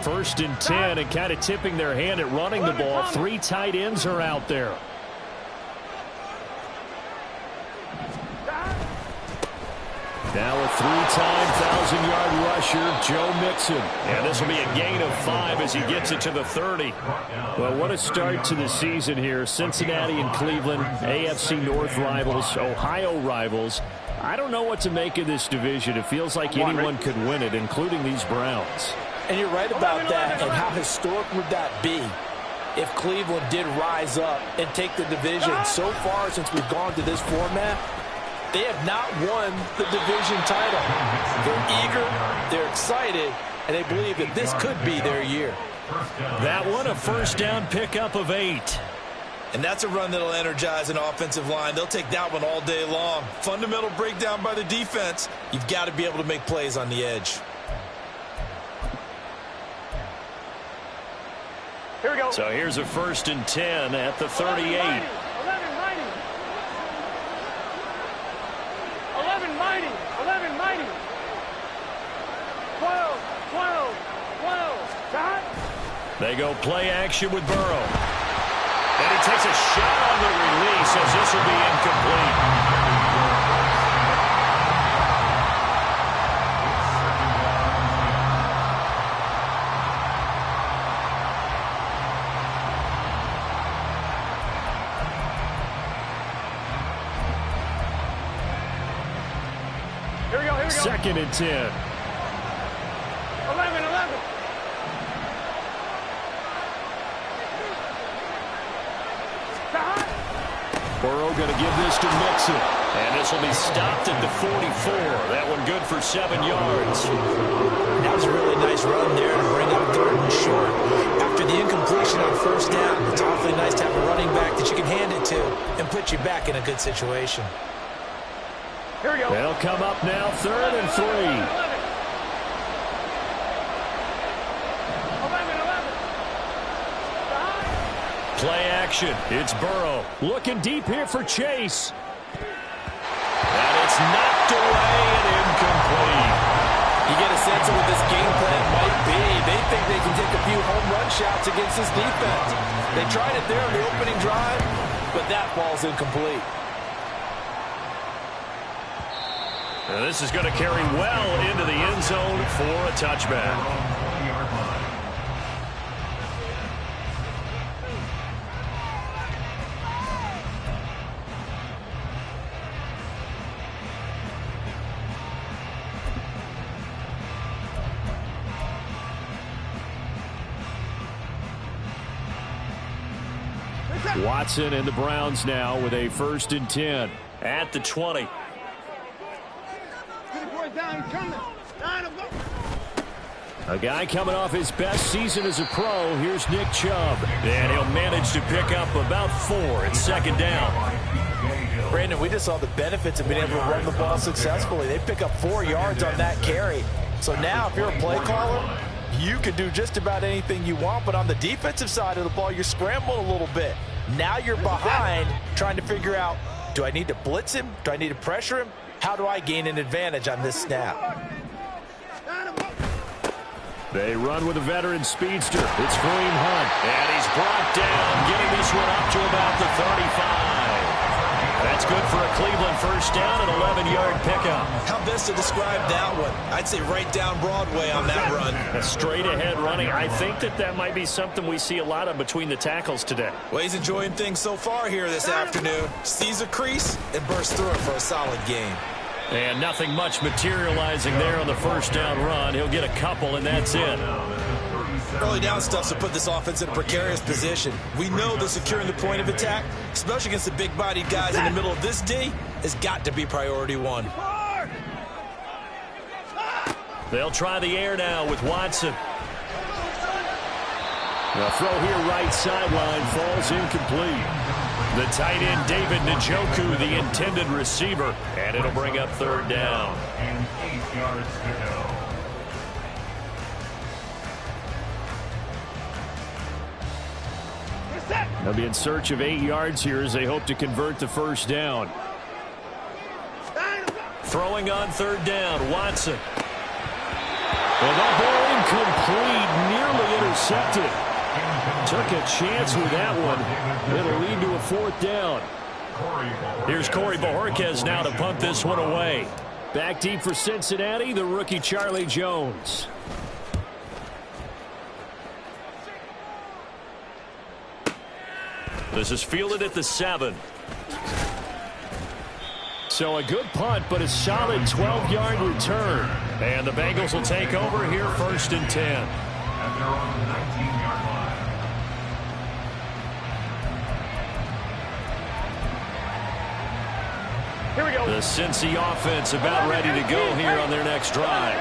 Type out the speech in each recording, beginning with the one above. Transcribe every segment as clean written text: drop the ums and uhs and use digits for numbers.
First and 10, and kind of tipping their hand at running the ball. 3 tight ends are out there. Now a 3-time 1,000-yard rusher, Joe Mixon. And this will be a gain of 5 as he gets it to the 30. Well, what a start to the season here. Cincinnati and Cleveland, AFC North rivals, Ohio rivals. I don't know what to make of this division. It feels like anyone could win it, including these Browns. And you're right about that. And how historic would that be if Cleveland did rise up and take the division? So far, since we've gone to this format, they have not won the division title. They're eager, they're excited, and they believe that this could be their year. That one, a first down pickup of 8. And that's a run that'll energize an offensive line. They'll take that one all day long. Fundamental breakdown by the defense. You've got to be able to make plays on the edge. Here we go. So here's a first and 10 at the 38. 11 mighty. 12. They go play action with Burrow. And he takes a shot on the release as this will be incomplete. Here we go. Second and 10. 11. Burrow going to give this to Mixon. And this will be stopped at the 44. That one good for 7 yards. That was a really nice run there to bring up 3rd and short. After the incompletion on first down, it's awfully nice to have a running back that you can hand it to and put you back in a good situation. Here we go. They'll come up now, 3rd and 3. 11. Play action. It's Burrow. Looking deep here for Chase. And it's knocked away and incomplete. You get a sense of what this game plan might be. They think they can take a few home run shots against this defense. They tried it there on the opening drive, but that ball's incomplete. And this is going to carry well into the end zone for a touchback. Watson and the Browns now with a first and 10 at the 20. A guy coming off his best season as a pro. Here's Nick Chubb. And he'll manage to pick up about 4 at second down. Brandon, we just saw the benefits of being able to run the ball successfully. They pick up 4 yards on that carry. So now if you're a play caller, you can do just about anything you want. But on the defensive side of the ball, you're scrambling a little bit. Now you're behind trying to figure out, do I need to blitz him? Do I need to pressure him? How do I gain an advantage on this snap? They run with a veteran speedster. It's Kareem Hunt. And he's brought down, getting this one up to about the 35. That's good for a Cleveland first down, an 11-yard pickup. How best to describe that one? I'd say right down Broadway on that run. A straight-ahead running. I think that might be something we see a lot of between the tackles today. Well, he's enjoying things so far here this afternoon. Sees a crease and bursts through it for a solid gain. And nothing much materializing there on the first down run. He'll get a couple, and that's it. Early down stuff's to put this offense in a precarious position. We know that securing the point of attack, especially against the big-bodied guys in the middle of this D, has got to be priority 1. They'll try the air now with Watson. The throw here right sideline falls incomplete. The tight end, David Njoku, the intended receiver, and it'll bring up 3rd down. And 8 yards to go. They'll be in search of 8 yards here as they hope to convert the first down. Throwing on 3rd down, Watson. And that ball incomplete intercepted. Took a chance with that one. It'll lead to a 4th down. Here's Corey Bojorquez now to punt this one away. Back deep for Cincinnati, the rookie Charlie Jones. This is fielded at the 7. So a good punt, but a solid 12-yard return. And the Bengals will take over here 1st and 10. And they're on the 19-yard line. Here we go. The Cincy offense about ready to go here on their next drive.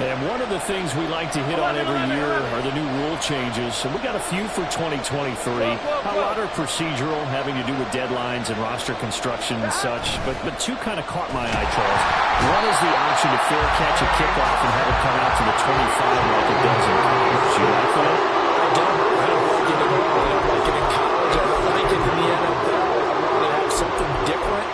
And one of the things we like to hit on every year are the new rule changes. And we got a few for 2023. A lot are procedural, having to do with deadlines and roster construction and such. But two kind of caught my eye, Charles. One is the option to fair catch a kickoff and have it come out to the 25 like it does in college. You like that? I don't like it at all. I don't like it in college. I don't like it in the NFL. I want to have something different.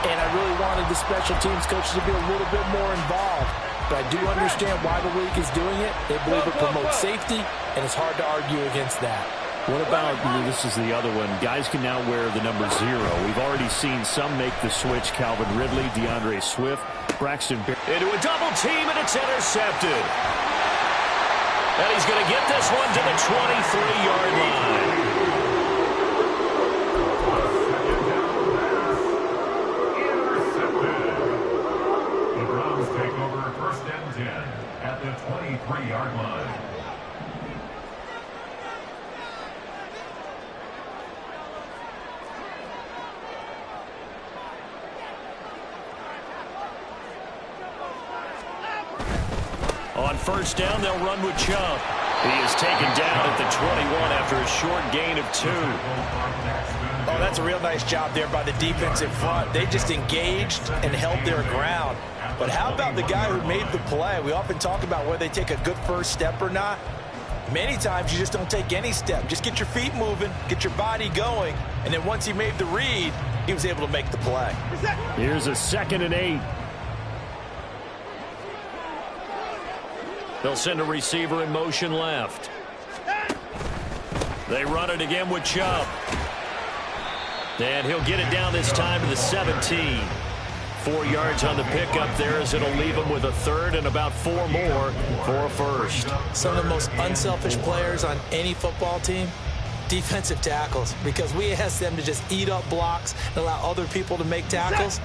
And I really wanted the special teams coaches to be a little bit more involved. But I do understand why the league is doing it. They believe it promotes safety, and it's hard to argue against that. What about, this is the other one, guys can now wear the number 0. We've already seen some make the switch. Calvin Ridley, DeAndre Swift, Braxton Berrios. Into a double team, and it's intercepted. And he's going to get this one to the 23-yard line. Take over 1st and 10 at the 23-yard line. On 1st down, they'll run with Chubb. He is taken down at the 21 after a short gain of 2. Oh, that's a real nice job there by the defensive front. They just engaged and held their ground. But how about the guy who made the play? We often talk about whether they take a good first step or not. Many times you just don't take any step. Just get your feet moving, get your body going, and then once he made the read, he was able to make the play. Here's a 2nd and 8. They'll send a receiver in motion left. They run it again with Chubb. And he'll get it down this time to the 17. 4 yards on the pickup there as it'll leave him with a 3rd and about 4 more for a 1st. Some of the most unselfish players on any football team, defensive tackles, because we ask them to just eat up blocks and allow other people to make tackles.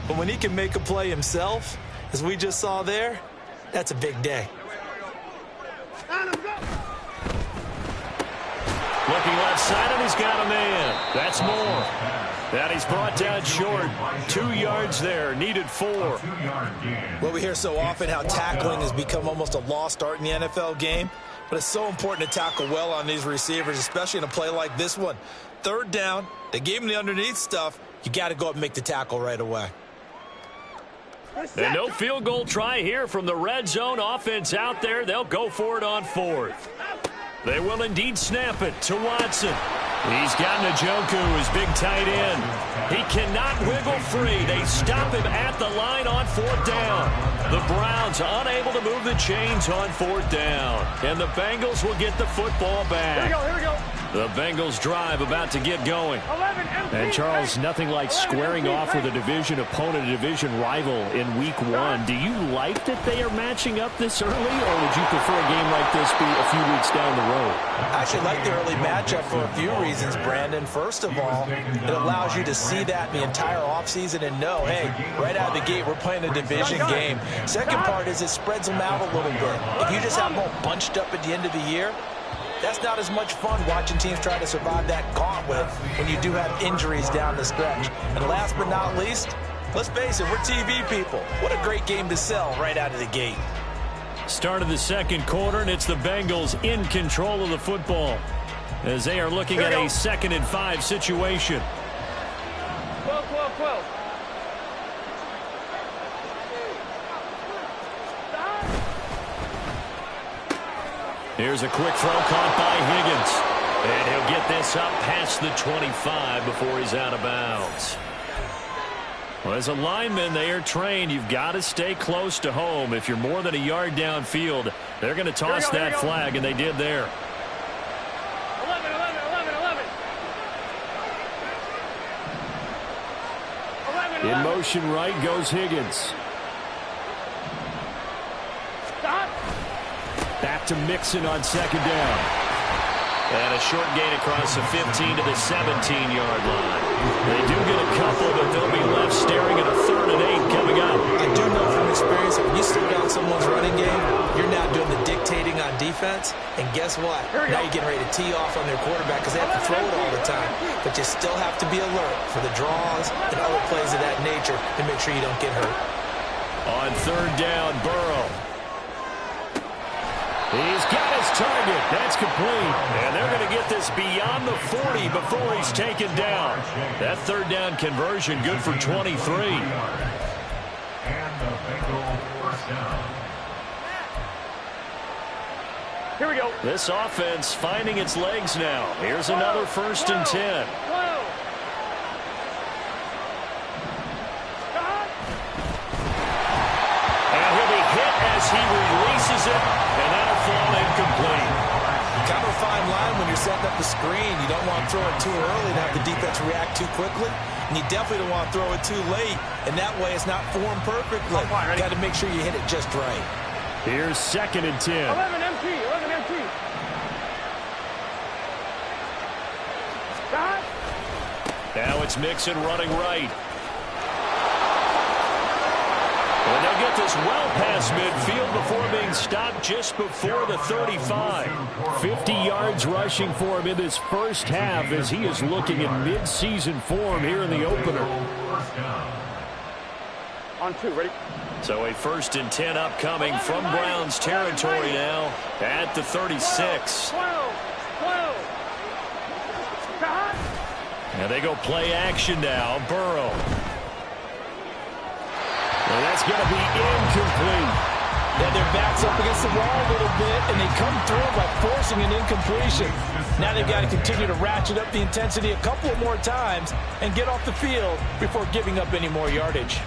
But when he can make a play himself, as we just saw there, that's a big day. Looking left side, and he's got a man. That's more. And he's brought down short. 2 yards there. Needed 4. Well, we hear so often how tackling has become almost a lost art in the NFL game. But it's so important to tackle well on these receivers, especially in a play like this one. 3rd down, they gave him the underneath stuff. You got to go up and make the tackle right away. And no field goal try here from the red zone offense out there. They'll go for it on 4th. They will indeed snap it to Watson. He's got Njoku, his big tight end. He cannot wiggle free. They stop him at the line on 4th down. The Browns unable to move the chains on 4th down. And the Bengals will get the football back. Here we go. The Bengals drive about to get going. And Charles, nothing like squaring off with a division opponent, a division rival in week 1. Do you like that they are matching up this early, or would you prefer a game like this be a few weeks down the road? I actually like the early matchup for a few reasons, Brandon. First of all, it allows you to see that the entire offseason and know, hey, right out of the gate, we're playing a division game. Second part is it spreads them out a little bit. If you just have them all bunched up at the end of the year, that's not as much fun watching teams try to survive that gauntlet when you do have injuries down the stretch. And last but not least, let's face it, we're TV people. What a great game to sell right out of the gate. Start of the 2nd quarter, and it's the Bengals in control of the football as they are looking at a 2nd and 5 situation. 12. Here's a quick throw caught by Higgins. And he'll get this up past the 25 before he's out of bounds. Well, as a lineman, they are trained. You've got to stay close to home. If you're more than a yard downfield, they're going to toss that flag, and they did there. In motion right goes Higgins. Stop. Back to Mixon on second down. And a short gain across the 15 to the 17-yard line. They do get a couple, but they'll be left staring at a 3rd and 8 coming up. I do know from experience that when you slow down someone's running game, you're now doing the dictating on defense. And guess what? Now you're getting ready to tee off on their quarterback because they have to throw it all the time. But you still have to be alert for the draws and other plays of that nature to make sure you don't get hurt. On 3rd down, Burrow. He's got his target. That's complete. And they're going to get this beyond the 40 before he's taken down. That 3rd down conversion good for 23. And the Bengals first down. Here we go. This offense finding its legs now. Here's another 1st and 10. And he'll be hit as he releases it, and that'll fall incomplete. Kind of a fine line when you're setting up the screen. You don't want to throw it too early and have the defense react too quickly. And you definitely don't want to throw it too late. And that way it's not formed perfectly. Got to make sure you hit it just right. Here's 2nd and 10. 11 MT. 11 MT. Stop. Now it's Mixon running right. And they'll get this well past midfield before being stopped just before the 35. 50 yards rushing for him in this first half as he is looking in mid-season form here in the opener. On 2. Ready? So a 1st and 10 upcoming from Browns territory now at the 36. 12. Stop. And they go play action now. Burrow. And that's going to be incomplete. Yeah, their back's up against the wall a little bit, and they come through by forcing an incompletion. Now they've got to continue to ratchet up the intensity a couple of more times and get off the field before giving up any more yardage.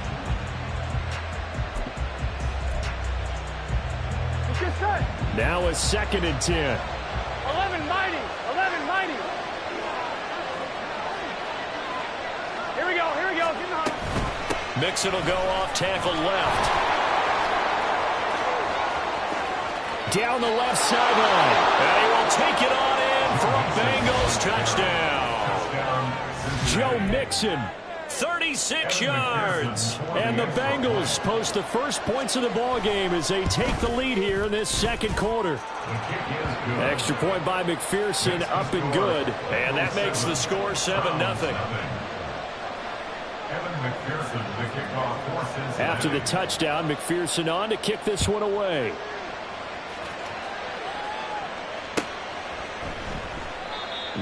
It's just set. Now a 2nd and 10. 11 mighty. 11 mighty. Here we go. Here we go. Get in the huddle. Mixon will go off tackle left. Down the left sideline. And he will take it on in for a Bengals touchdown. Joe Mixon, 36 yards. And the Bengals post the first points of the ball game as they take the lead here in this 2nd quarter. Extra point by McPherson, up and good. And that makes the score 7-0. After the touchdown, McPherson on to kick this one away.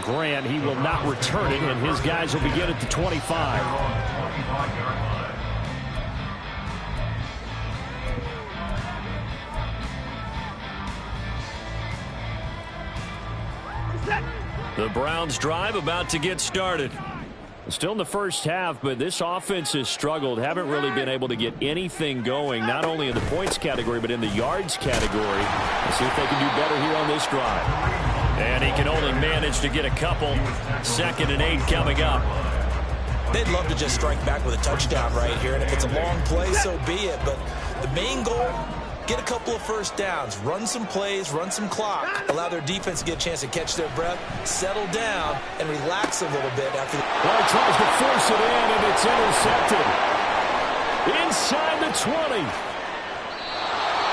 Grant, he will not return it, and his guys will begin at the 25. The Browns drive about to get started. Still in the first half, but this offense has struggled. Haven't really been able to get anything going, not only in the points category, but in the yards category. Let's see if they can do better here on this drive. And he can only manage to get a couple. 2nd and 8 coming up. They'd love to just strike back with a touchdown right here. And if it's a long play, so be it. But the main goal, get a couple of first downs, run some plays, run some clock, allow their defense to get a chance to catch their breath, settle down, and relax a little bit after the... Well, he tries to force it in, and it's intercepted. Inside the 20.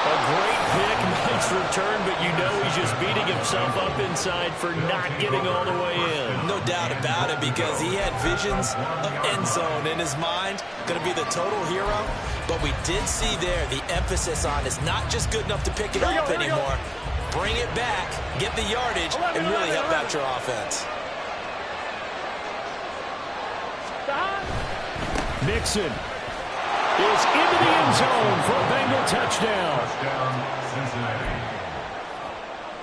A great pick, nice return, but you know he's just beating himself up inside for not getting all the way in. No doubt about it, because he had visions of end zone in his mind. Going to be the total hero. But we did see there the emphasis on is not just good enough to pick it up anymore. Bring it back, get the yardage, and really help out your offense. Mixon is into the end zone for a Bengal touchdown.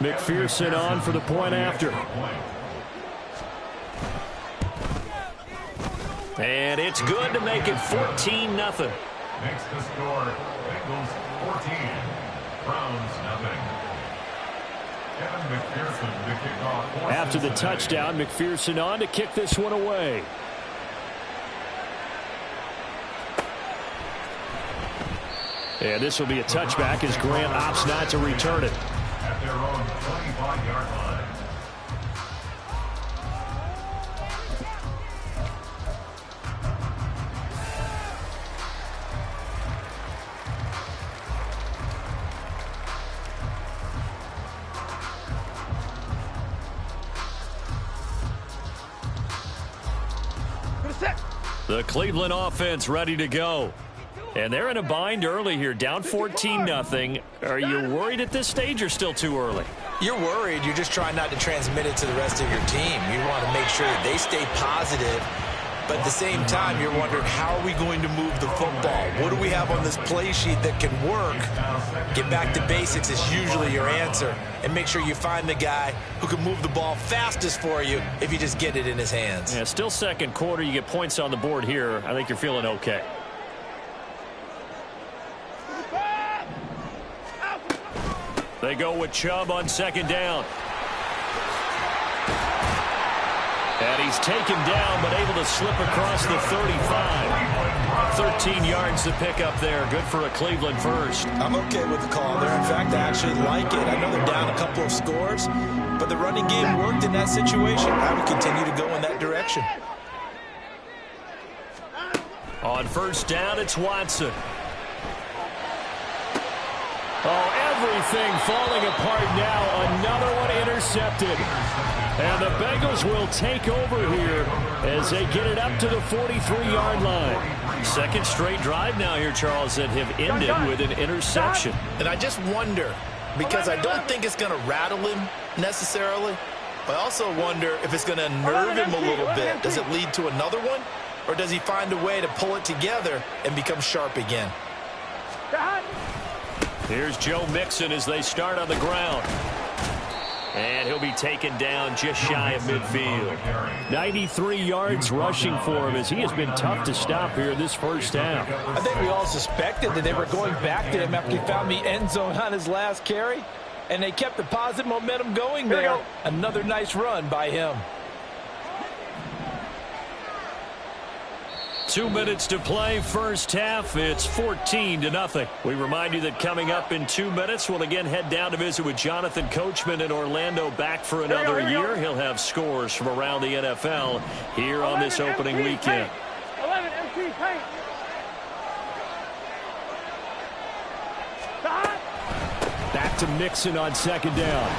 McPherson on for the point after. And it's good to make it 14-0. Makes the score Bengals 14, Browns nothing. Kevin McPherson to kick off. After the touchdown, McPherson on to kick this one away. And this will be a touchback as Grant opts not to return it. At their own 25-yard line. The Cleveland offense ready to go. And they're in a bind early here, down 14-0. Are you worried at this stage or still too early? You're worried. You're just trying not to transmit it to the rest of your team. You want to make sure that they stay positive. But at the same time, you're wondering, how are we going to move the football? What do we have on this play sheet that can work? Get back to basics is usually your answer. And make sure you find the guy who can move the ball fastest for you if you just get it in his hands. Yeah, still second quarter. You get points on the board here. I think you're feeling okay. They go with Chubb on second down. And he's taken down, but able to slip across the 35. 13 yards to pick up there. Good for a Cleveland first. I'm okay with the call there. In fact, I actually like it. I know they're down a couple of scores, but the running game worked in that situation. I would continue to go in that direction. On first down, it's Watson. Oh, everything falling apart now. Another one intercepted. And the Bengals will take over here as they get it up to the 43-yard line. Second straight drive now here, Charles, that have ended with an interception. And I just wonder, because I don't think it's going to rattle him necessarily, but I also wonder if it's going to unnerve him a little bit. Does it lead to another one? Or does he find a way to pull it together and become sharp again? Here's Joe Mixon as they start on the ground. And he'll be taken down just shy of midfield. 93 yards rushing for him as he has been tough to stop here this first half. I think we all suspected that they were going back to him after he found the end zone on his last carry. And they kept the positive momentum going there. Another nice run by him. 2 minutes to play, first half. It's 14-0. We remind you that coming up in 2 minutes, we'll again head down to visit with Jonathan Coachman in Orlando, back for another year. He'll have scores from around the NFL here on this opening weekend. 11 MT paint. Back to Mixon on second down.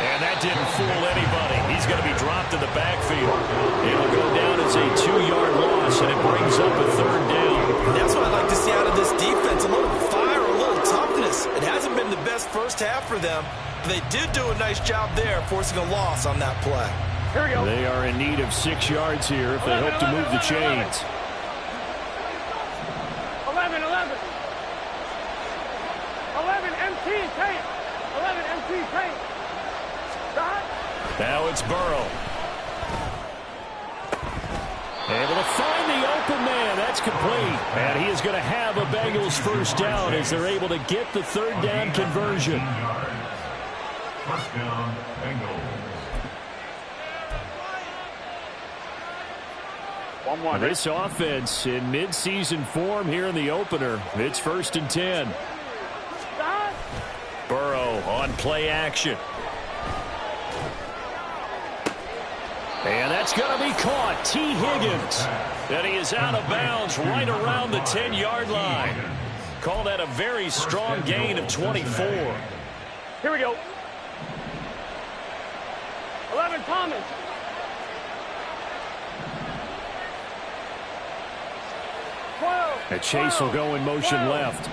And that didn't fool anybody. He's going to be dropped in the backfield. It'll go down as a 2-yard loss, and it brings up a third down. And that's what I like to see out of this defense. A little fire, a little toughness. It hasn't been the best first half for them, but they did do a nice job there, forcing a loss on that play. Here we go. They are in need of 6 yards here if they hope to move the chains. 11, 11. 11 MT paint. 11 MT paint. Now it's Burrow. Able to find the open man. That's complete. And he is going to have a Bengals first down as they're able to get the third down conversion. First down, Bengals. 1-1. This offense in midseason form here in the opener. It's 1st and 10. Burrow on play action. And that's going to be caught. T. Higgins. And he is out of bounds right around the 10-yard line. Call that a very strong gain of 24. Here we go. 11 Thomas. And Chase will go in motion left.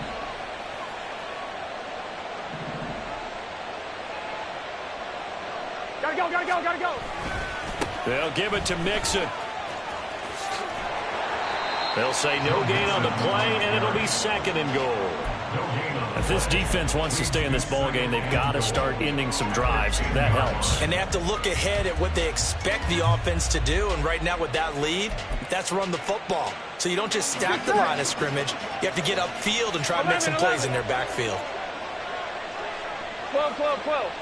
Gotta go, gotta go, gotta go. They'll give it to Mixon. They'll say no gain on the play, and it'll be 2nd and goal. If this defense wants to stay in this ballgame, they've got to start ending some drives. That helps. And they have to look ahead at what they expect the offense to do. And right now with that lead, that's run the football. So you don't just stack the line of scrimmage. You have to get upfield and try to make some plays in their backfield. 12, 12, 12.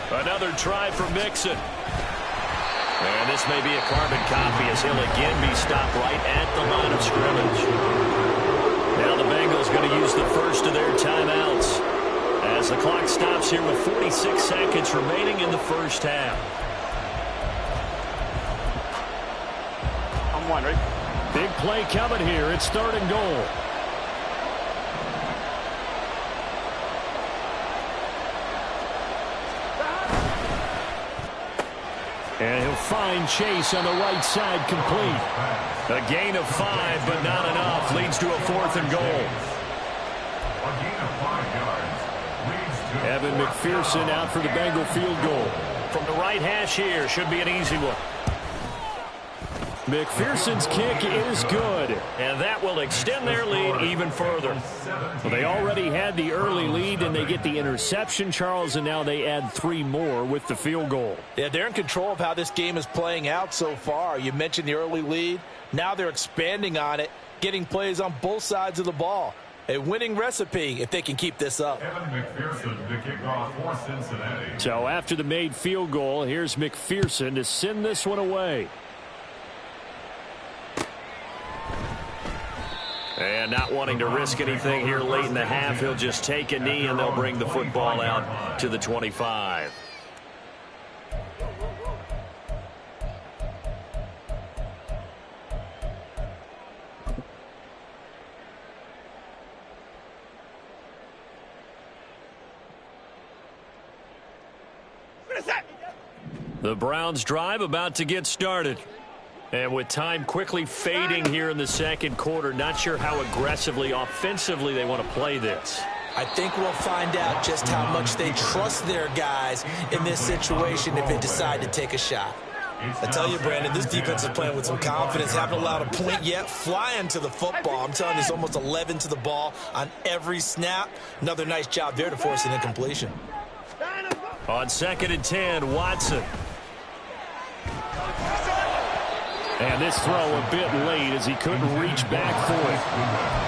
Another try for Mixon. And this may be a carbon copy as he'll again be stopped right at the line of scrimmage. Now the Bengals going to use the first of their timeouts as the clock stops here with 46 seconds remaining in the first half. I'm wondering. Big play coming here. It's 3rd and goal. And he'll find Chase on the right side, complete. A gain of 5, but not enough. Leads to a 4th and goal. A gain of 5 yards. Leads to Evan McPherson out for the Bengal field goal. From the right hash here, should be an easy one. McPherson's kick is good, and that will extend their lead even further. Well, they already had the early lead, and they get the interception, Charles, and now they add 3 more with the field goal. Yeah, they're in control of how this game is playing out so far. You mentioned the early lead. Now they're expanding on it, getting plays on both sides of the ball. A winning recipe if they can keep this up. Evan McPherson to kick off for Cincinnati. So after the made field goal, here's McPherson to send this one away. And not wanting to risk anything here late in the half, he'll just take a knee and they'll bring the football out to the 25. The Browns drive about to get started. And with time quickly fading here in the second quarter, not sure how aggressively, offensively they want to play this. I think we'll find out just how much they trust their guys in this situation if they decide to take a shot. I tell you, Brandon, this defense is playing with some confidence. Haven't allowed a point yet. Flying to the football. I'm telling you, it's almost 11 to the ball on every snap. Another nice job there to force an incompletion. On 2nd and 10, Watson. And this throw a bit late as he couldn't reach back for it.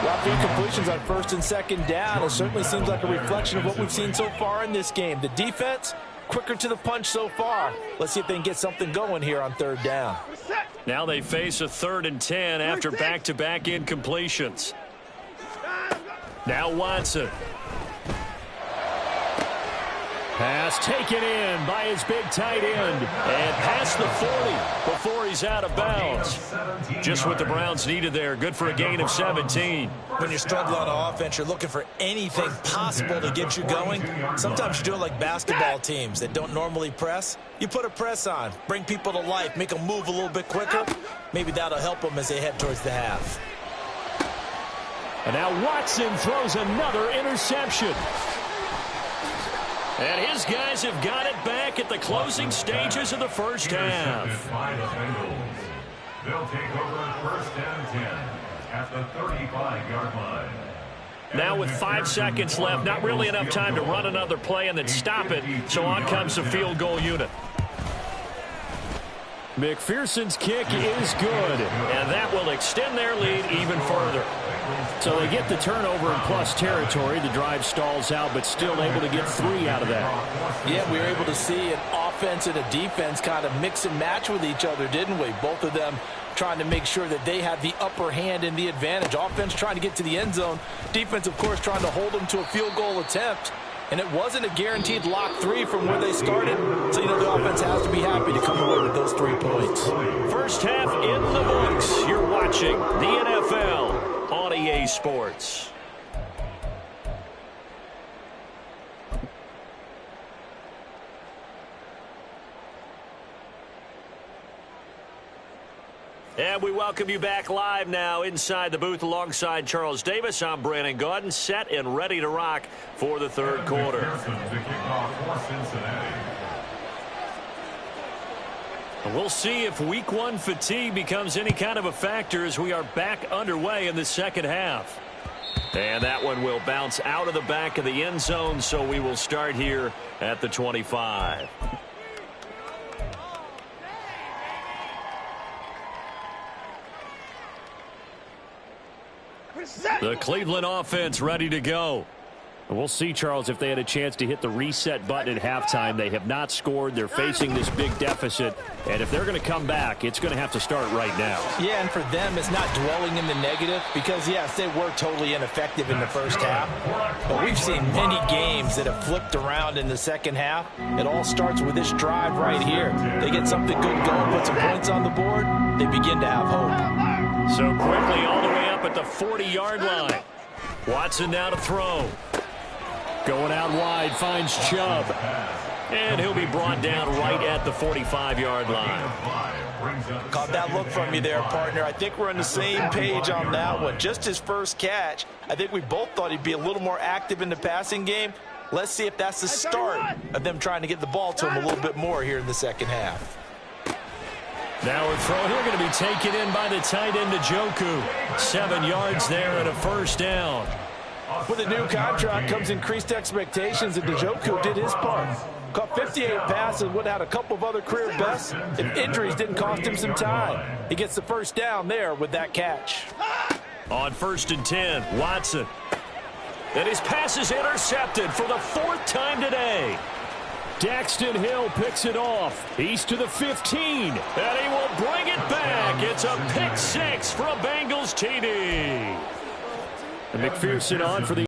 Well, the incompletions on 1st and 2nd down, it certainly seems like a reflection of what we've seen so far in this game. The defense, quicker to the punch so far. Let's see if they can get something going here on 3rd down. Now they face a 3rd and 10 after back-to-back incompletions. Now Watson. Pass taken in by his big tight end. And past the 40 before he's out of bounds. Just what the Browns needed there. Good for a gain of 17. When you're struggling on offense, you're looking for anything possible to get you going. Sometimes you do it like basketball teams that don't normally press. You put a press on, bring people to life, make them move a little bit quicker. Maybe that'll help them as they head towards the half. And now Watson throws another interception. And his guys have got it back at the closing stages of the first half. By the Bengals. They'll take over 1st and 10 at the 35-yard line. Now with 5 seconds left, not really enough time to run another play and then stop it. So on comes the field goal unit. McPherson's kick is good, and that will extend their lead even further. So they get the turnover in plus territory. The drive stalls out, but still able to get 3 out of that. Yeah, we were able to see an offense and a defense kind of mix and match with each other, didn't we? Both of them trying to make sure that they have the upper hand and the advantage. Offense trying to get to the end zone. Defense, of course, trying to hold them to a field goal attempt. And it wasn't a guaranteed lock 3 from where they started. So, the offense has to be happy to come away with those 3 points. First half in the books. You're watching the NFL on EA Sports. And we welcome you back live now inside the booth alongside Charles Davis. I'm Brandon Gaudin, set and ready to rock for the third quarter. And we'll see if week 1 fatigue becomes any kind of a factor as we are back underway in the second half. And that one will bounce out of the back of the end zone, so we will start here at the 25. The Cleveland offense ready to go. We'll see, Charles, if they had a chance to hit the reset button at halftime. They have not scored. They're facing this big deficit. And if they're going to come back, it's going to have to start right now. Yeah, and for them, it's not dwelling in the negative because, yes, they were totally ineffective in the first half. But we've seen many games that have flipped around in the second half. It all starts with this drive right here. They get something good going, put some points on the board, they begin to have hope. So quickly all the way up at the 40-yard line. Watson now to throw. Going out wide, finds Chubb. And he'll be brought down right at the 45-yard line. Caught that look from you there, partner. I think we're on the same page on that one. Just his first catch. I think we both thought he'd be a little more active in the passing game. Let's see if that's the start of them trying to get the ball to him a little bit more here in the second half. Now a throw here going to be taken in by the tight end, Njoku. 7 yards there and a first down. With a new contract comes increased expectations, and Njoku did his part. Caught 58 passes, would have had a couple of other career bests if injuries didn't cost him some time. He gets the first down there with that catch. On 1st and 10, Watson. And his pass is intercepted for the 4th time today. Daxton Hill picks it off. He's to the 15, and he will bring it back. It's a pick 6 for a Bengals TD. And McPherson on for the